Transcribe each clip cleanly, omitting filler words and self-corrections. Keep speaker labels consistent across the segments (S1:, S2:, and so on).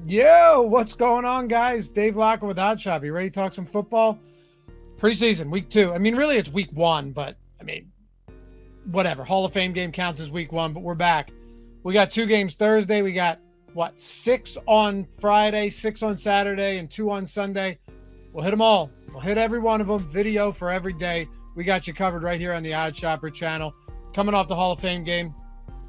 S1: Yo, what's going on, guys? Dave Locker with Odd Shop. You ready to talk some football? Preseason, week 2. I mean, really, it's week 1, but I mean, whatever. Hall of Fame game counts as week 1, but we're back. We got 2 games Thursday. We got, 6 on Friday, 6 on Saturday, and 2 on Sunday. We'll hit them all. We'll hit every one of them. Video for every day. We got you covered right here on the Odd Shopper channel. Coming off the Hall of Fame game.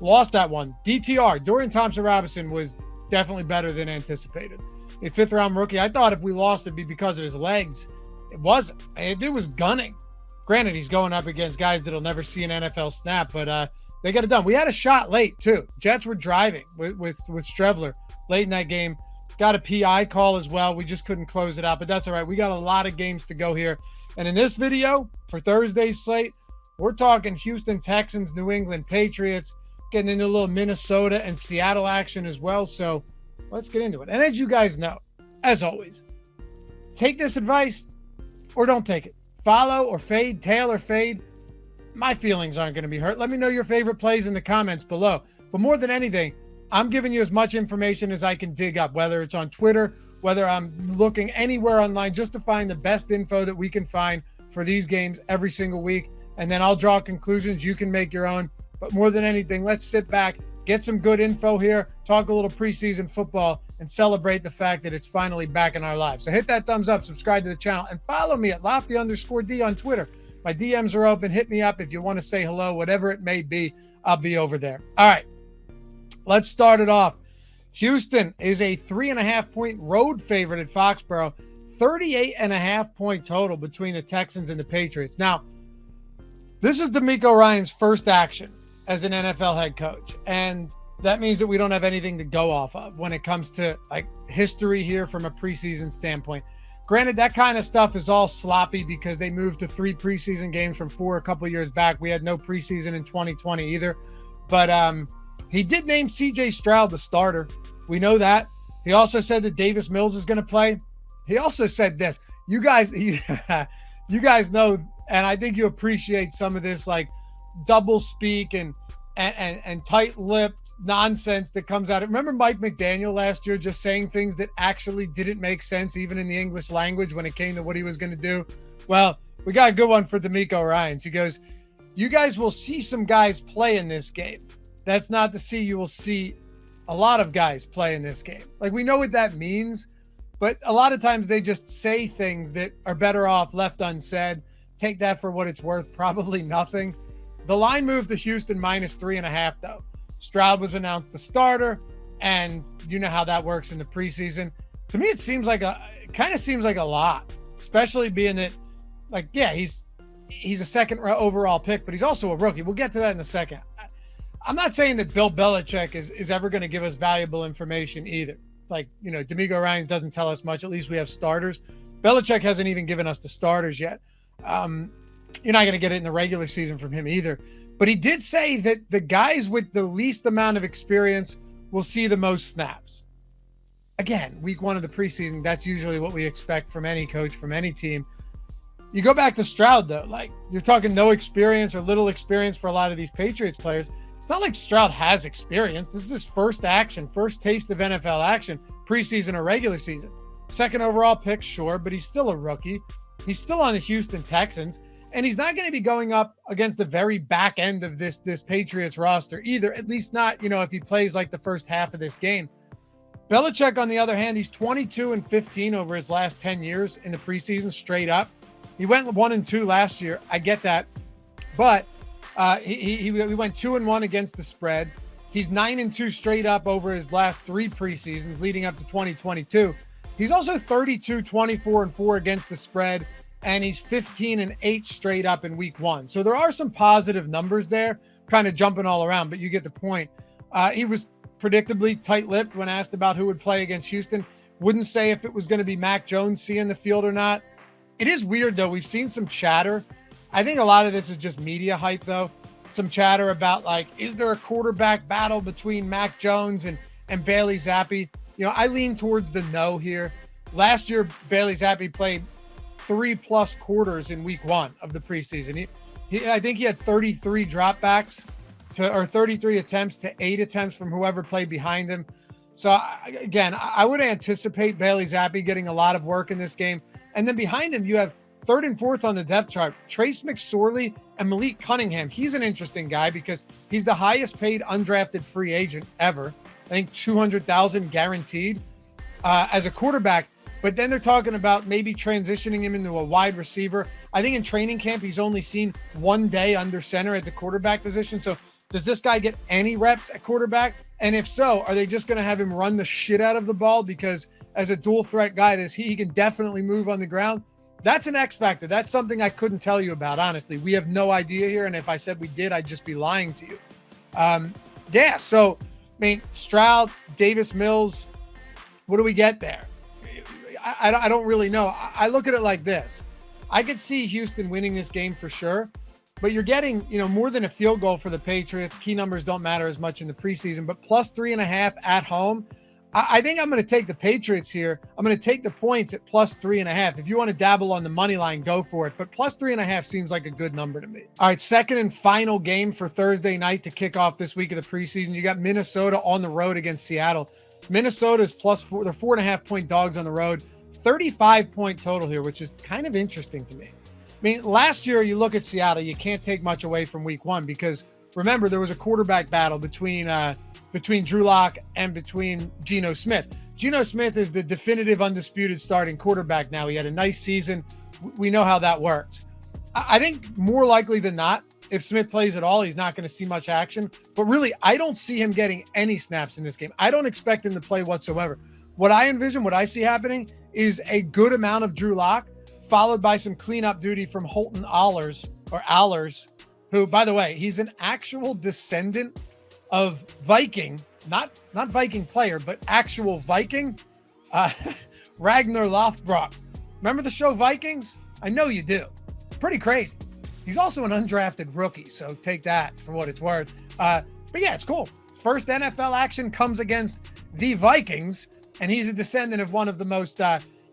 S1: Lost that one. DTR, Dorian Thompson-Robinson, was definitely better than anticipated. A 5th-round rookie. I thought if we lost, it'd be because of his legs. It wasn't. It was gunning. Granted, he's going up against guys that'll never see an NFL snap, but they got it done. We had a shot late, too. Jets were driving with Strevler late in that game. Got a PI call as well. We just couldn't close it out, but that's all right. We got a lot of games to go here. And in this video, for Thursday's slate, we're talking Houston Texans, New England Patriots, getting into a little Minnesota and Seattle action as well. So let's get into it. And as you guys know, as always, take this advice or don't take it. Follow or fade, tail or fade. My feelings aren't going to be hurt. Let me know your favorite plays in the comments below. But more than anything, I'm giving you as much information as I can dig up, whether it's on Twitter, whether I'm looking anywhere online just to find the best info that we can find for these games every single week. And then I'll draw conclusions. You can make your own. But more than anything, let's sit back, get some good info here, talk a little preseason football, and celebrate the fact that it's finally back in our lives. So hit that thumbs up, subscribe to the channel, and follow me at Lofty_D on Twitter. My DMs are open. Hit me up if you want to say hello, whatever it may be. I'll be over there. All right, let's start it off. Houston is a 3.5-point road favorite at Foxborough, 38.5-point total between the Texans and the Patriots. Now, this is DeMeco Ryans' first action as an NFL head coach. And that means that we don't have anything to go off of when it comes to history here from a preseason standpoint. Granted, that kind of stuff is all sloppy because they moved to 3 preseason games from 4 a couple years back. We had no preseason in 2020 either. But he did name C.J. Stroud the starter. We know that. He also said that Davis Mills is going to play. He also said this. You guys know, and I think you appreciate some of this double speak and tight-lipped nonsense that comes out. Remember Mike McDaniel last year just saying things that actually didn't make sense even in the English language when it came to what he was going to do? Well, we got a good one for DeMeco Ryans. He goes, you guys will see some guys play in this game. That's not to say you will see a lot of guys play in this game. We know what that means, but a lot of times they just say things that are better off left unsaid. Take that for what it's worth. Probably nothing. The line moved to Houston -3.5, though. Stroud was announced the starter, and you know how that works in the preseason. To me, it kind of seems like a lot, especially being that, he's a second overall pick, but he's also a rookie. We'll get to that in a second. I'm not saying that Bill Belichick is ever going to give us valuable information either. It's DeMeco Ryans doesn't tell us much. At least we have starters. Belichick hasn't even given us the starters yet. You're not going to get it in the regular season from him either. But he did say that the guys with the least amount of experience will see the most snaps. Again, week 1 of the preseason, that's usually what we expect from any coach, from any team. You go back to Stroud, though. You're talking no experience or little experience for a lot of these Patriots players. It's not like Stroud has experience. This is his first action, first taste of NFL action, preseason or regular season. 2nd overall pick, sure, but he's still a rookie. He's still on the Houston Texans, and he's not going to be going up against the very back end of this Patriots roster either, at least not, if he plays the first half of this game. Belichick, on the other hand, he's 22-15 over his last 10 years in the preseason straight up. He went 1-2 last year. I get that. But he went 2-1 against the spread. He's 9-2 straight up over his last 3 preseasons leading up to 2022. He's also 32-24-4 against the spread, and he's 15-8 straight up in week 1. So there are some positive numbers there, kind of jumping all around, but you get the point. He was predictably tight-lipped when asked about who would play against Houston. Wouldn't say if it was going to be Mac Jones seeing the field or not. It is weird, though. We've seen some chatter. I think a lot of this is just media hype, though. Some chatter about, is there a quarterback battle between Mac Jones and Bailey Zappi? I lean towards the no here. Last year, Bailey Zappi played 3+ quarters in week 1 of the preseason. I think he had 33 dropbacks or 33 attempts to 8 attempts from whoever played behind him. So again, I would anticipate Bailey Zappi getting a lot of work in this game. And then behind him, you have third and fourth on the depth chart, Trace McSorley and Malik Cunningham. He's an interesting guy because he's the highest paid undrafted free agent ever. I think 200,000 guaranteed as a quarterback. But then they're talking about maybe transitioning him into a wide receiver. I think in training camp, he's only seen 1 day under center at the quarterback position. So does this guy get any reps at quarterback? And if so, are they just going to have him run the shit out of the ball? Because as a dual threat guy, he can definitely move on the ground. That's an X factor. That's something I couldn't tell you about, honestly. We have no idea here. And if I said we did, I'd just be lying to you. So, I mean, Stroud, Davis Mills, what do we get there? I don't really know. I look at it like this. I could see Houston winning this game for sure, but you're getting, more than a field goal for the Patriots. Key numbers don't matter as much in the preseason, but plus 3.5 at home. I think I'm going to take the Patriots here. I'm going to take the points at plus 3.5. If you want to dabble on the money line, go for it. But plus 3.5 seems like a good number to me. All right, second and final game for Thursday night to kick off this week of the preseason. You got Minnesota on the road against Seattle. Minnesota's plus 4. They're 4.5-point dogs on the road. 35-point total here, which is kind of interesting to me. I mean, last year, you look at Seattle, you can't take much away from week one because remember, there was a quarterback battle between Drew Lock and between Geno Smith. Geno Smith is the definitive undisputed starting quarterback now. He had a nice season. We know how that works. I think more likely than not, if Smith plays at all, he's not going to see much action. But really, I don't see him getting any snaps in this game. I don't expect him to play whatsoever. What I envision, what I see happening is a good amount of Drew Lock, followed by some cleanup duty from Holton Allers, who, by the way, he's an actual descendant of Viking, not Viking player, but actual Viking, Ragnar Lothbrok. Remember the show Vikings? I know you do. Pretty crazy. He's also an undrafted rookie, so take that for what it's worth. But yeah, it's cool. First NFL action comes against the Vikings, and he's a descendant of one of the most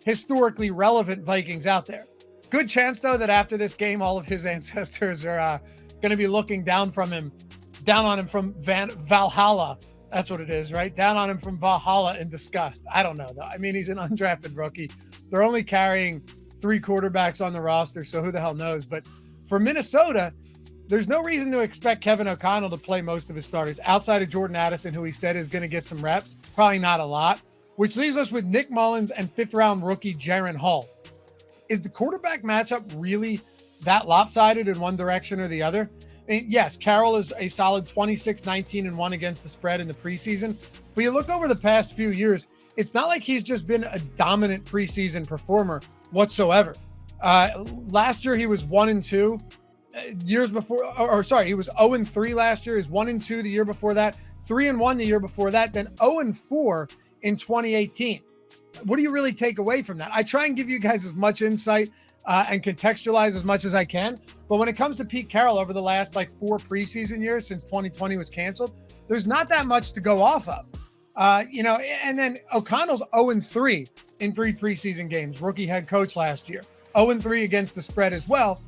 S1: historically relevant Vikings out there. Good chance, though, that after this game, all of his ancestors are going to be looking down on him from Valhalla. That's what it is, right? Down on him from Valhalla in disgust. I don't know, though. I mean, he's an undrafted rookie. They're only carrying 3 quarterbacks on the roster, so who the hell knows? But for Minnesota, there's no reason to expect Kevin O'Connell to play most of his starters outside of Jordan Addison, who he said is going to get some reps. Probably not a lot, which leaves us with Nick Mullins and 5th-round rookie Jaron Hall. Is the quarterback matchup really that lopsided in one direction or the other? I mean, yes, Carroll is a solid 26-19-1 against the spread in the preseason, but you look over the past few years, it's not like he's just been a dominant preseason performer whatsoever. Last year, he was 1-2. Years before, he was 0-3 last year. He was 1-2 the year before that, 3-1 the year before that, then 0-4 in 2018. What do you really take away from that? I try and give you guys as much insight and contextualize as much as I can. But when it comes to Pete Carroll over the last 4 preseason years since 2020 was canceled, there's not that much to go off of. And then O'Connell's 0-3 in 3 preseason games, rookie head coach last year, 0-3 against the spread as well.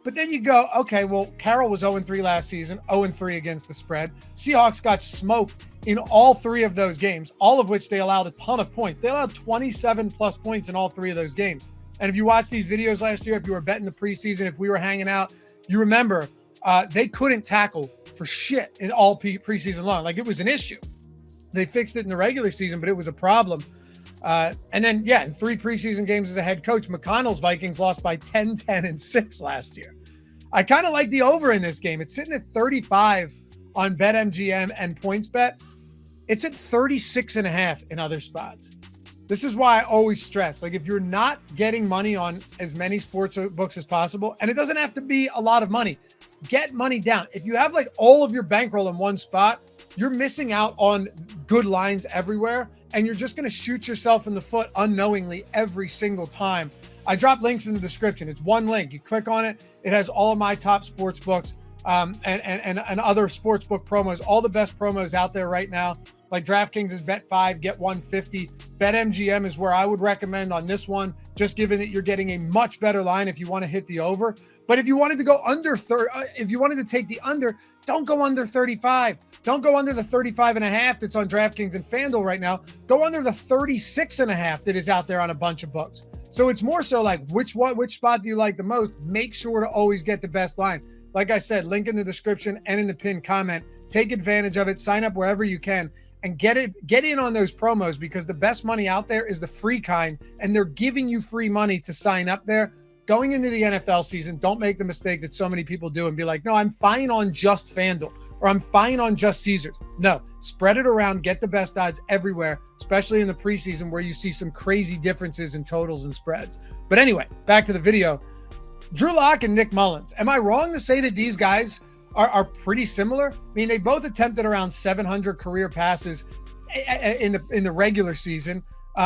S1: But then you go, okay, well, Carroll was 0-3 last season, 0-3 against the spread. Seahawks got smoked in all 3 of those games, all of which they allowed a ton of points. They allowed 27 plus points in all 3 of those games. And if you watched these videos last year, if you were betting the preseason, if we were hanging out, you remember they couldn't tackle for shit in all preseason long. It was an issue. They fixed it in the regular season, but it was a problem. And then, in 3 preseason games as a head coach, McConnell's Vikings lost by 10, 10, and 6 last year. I kind of like the over in this game. It's sitting at 35 on BetMGM and PointsBet. It's at 36.5 in other spots. This is why I always stress, if you're not getting money on as many sports books as possible, and it doesn't have to be a lot of money, get money down. If you have all of your bankroll in one spot, you're missing out on good lines everywhere, and you're just going to shoot yourself in the foot unknowingly every single time. I drop links in the description. It's one link. You click on it. It has all of my top sports books and other sports book promos, all the best promos out there right now. like DraftKings is bet 5, get 150. BetMGM is where I would recommend on this one, just given that you're getting a much better line if you want to hit the over. But if you wanted to go under 30, if you wanted to take the under, don't go under 35. Don't go under the 35.5 that's on DraftKings and FanDuel right now. Go under the 36.5 that is out there on a bunch of books. So it's more so like which spot do you like the most? Make sure to always get the best line. Like I said, link in the description and in the pinned comment. Take advantage of it. Sign up wherever you can and get in on those promos, because the best money out there is the free kind, and they're giving you free money to sign up there. Going into the NFL season, don't make the mistake that so many people do and be like, no, I'm fine on just FanDuel, or I'm fine on just Caesars. No, spread it around, get the best odds everywhere, especially in the preseason where you see some crazy differences in totals and spreads. But anyway, back to the video. Drew Lock and Nick Mullins. Am I wrong to say that these guys are pretty similar? I mean, they both attempted around 700 career passes in the regular season.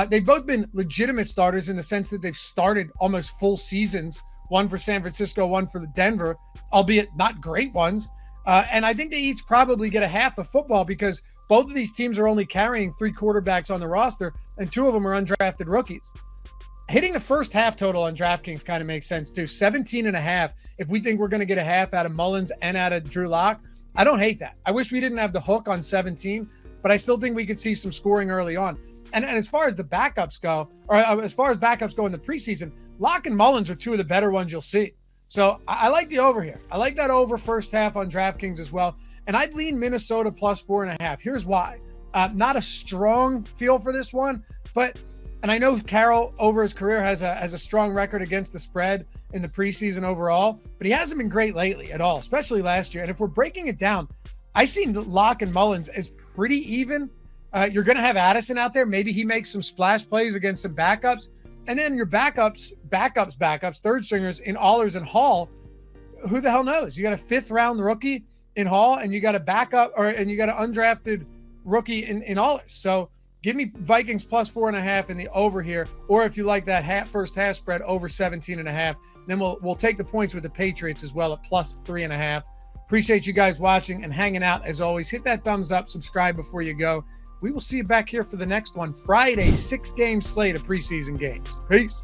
S1: They've both been legitimate starters in the sense that they've started almost full seasons, one for San Francisco, one for the Denver, albeit not great ones. And I think they each probably get a half of football, because both of these teams are only carrying 3 quarterbacks on the roster, and 2 of them are undrafted rookies. Hitting the first half total on DraftKings kind of makes sense too. 17.5. If we think we're going to get a half out of Mullins and out of Drew Lock, I don't hate that. I wish we didn't have the hook on 17, but I still think we could see some scoring early on. And as far as the backups go, or as far as backups go in the preseason, Lock and Mullins are 2 of the better ones you'll see. So I like the over here. I like that over first half on DraftKings as well. And I'd lean Minnesota plus 4.5. Here's why. Not a strong feel for this one, but, and I know Carroll over his career has a strong record against the spread in the preseason overall, but he hasn't been great lately at all, especially last year. And if we're breaking it down, I see Lock and Mullins as pretty even. You're going to have Addison out there. Maybe he makes some splash plays against some backups. And then your backups, third stringers in Allers and Hall. Who the hell knows? You got a 5th round rookie in Hall, and you got a backup, and you got an undrafted rookie in Allers. So give me Vikings plus 4.5 in the over here. Or if you like that first half spread, over 17.5. Then we'll take the points with the Patriots as well at plus 3.5. Appreciate you guys watching and hanging out. As always, hit that thumbs up, subscribe before you go. We will see you back here for the next one. Friday, 6-game slate of preseason games. Peace.